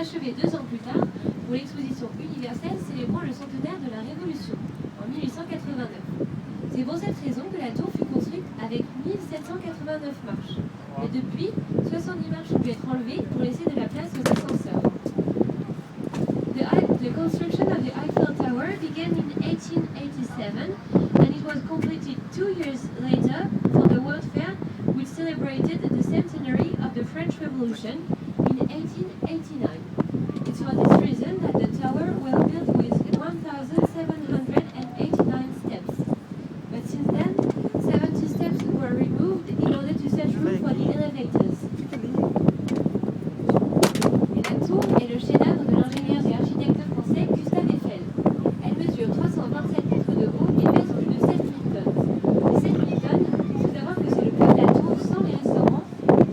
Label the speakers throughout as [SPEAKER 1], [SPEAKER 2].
[SPEAKER 1] achevée 2 ans plus tard pour l'exposition universelle célébrant le centenaire de la Révolution en 1889. C'est pour cette raison que la tour fut construite avec 1789 marches. Et depuis, 70 marches ont pu être enlevées pour laisser de la place aux ascenseurs. The construction of the Eiffel Tower began in 1887 and it was completed 2 years later for the World Fair, which celebrated the centenary of the French Revolution in 1889. It's for this reason that the tower was built with 1,789 steps. But since then, 70 steps were removed in order to set room for the elevators. Et la tour est le chef-d'œuvre de l'ingénieur et architecte français Gustave Eiffel. Elle mesure 327 mètres de haut et pèse plus de 7 000 tonnes. Les 7 000 tonnes, il faut savoir que c'est le poids de la tour sans les restaurants,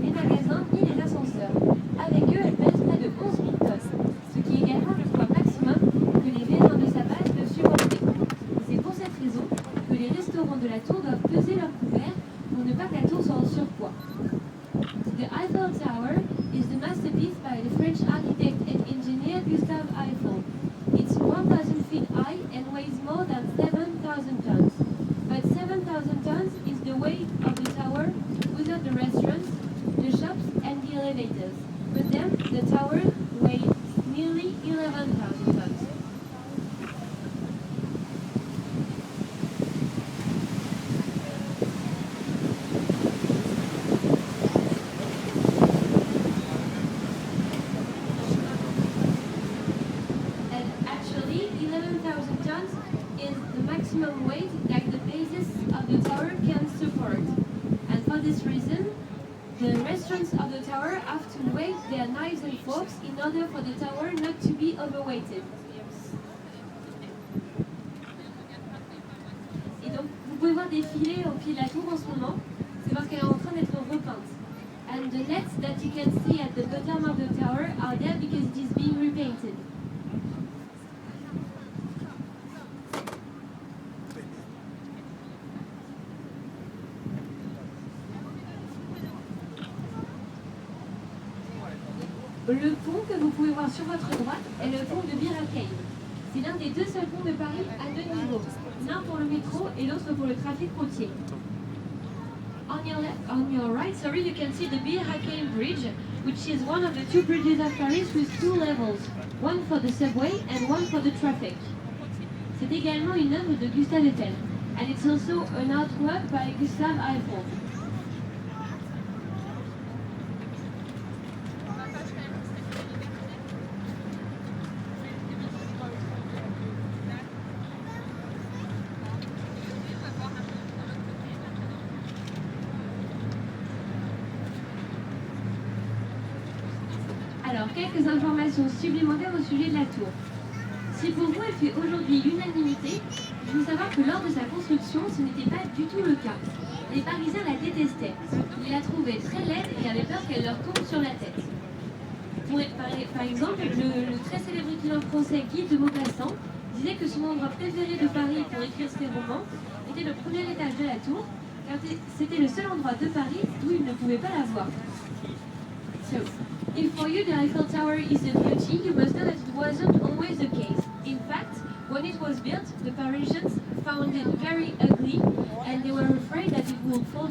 [SPEAKER 1] les magasins ni les ascenseurs. Avec eux, elle pèse près de 11 000 tonnes, ce qui est également le poids maximum que les vélins de sa base peuvent supporter. C'est pour cette raison que les restaurants de la tour doivent peser leur couvert pour ne pas que la tour soit en surpoids. The Eiffel Tower is the masterpiece by the French architect and engineer Gustave Eiffel. It's 1,000 feet high and weighs more than 7,000 tons. But 7,000 tons is the weight of the tower without the restaurants, the shops and the elevators. With them, the tower weighs nearly 11,000 tons. And actually, 11,000 tons is the maximum weight that the basis of the tower can support. And for this reason, the restaurants of the tower have to weigh their knives and forks in order for the tower not to be overweighted. Et donc, vous pouvez voir défiler au pied de la tour en ce moment, c'est parce qu'elle est en train d'être repeinte. And the nets that you can see at the bottom of the tower are there because it is being repainted. Le pont que vous pouvez voir sur votre droite est le pont de Bir Hakeim. C'est l'un des 2 seuls ponts de Paris à 2 niveaux, l'un pour le métro et l'autre pour le trafic routier. On your right, you can see the Bir Hakeim Bridge, which is one of the 2 bridges of Paris with 2 levels, one for the subway and one for the traffic. C'est également une œuvre de Gustave Eiffel, and it's also an artwork by Gustave Eiffel. Alors, quelques informations supplémentaires au sujet de la tour. Si pour vous elle fait aujourd'hui l'unanimité, il faut savoir que lors de sa construction, ce n'était pas du tout le cas. Les Parisiens la détestaient. Ils la trouvaient très laide et avaient peur qu'elle leur tombe sur la tête. Par exemple, le très célèbre écrivain français Guy de Maupassant disait que son endroit préféré de Paris pour écrire ses romans était le premier étage de la tour, car c'était le seul endroit de Paris d'où il ne pouvait pas la voir. So, if for you the Eiffel Tower is a beauty, you must know that it wasn't always the case. In fact, when it was built, the Parisians found it very ugly and they were afraid that it would fall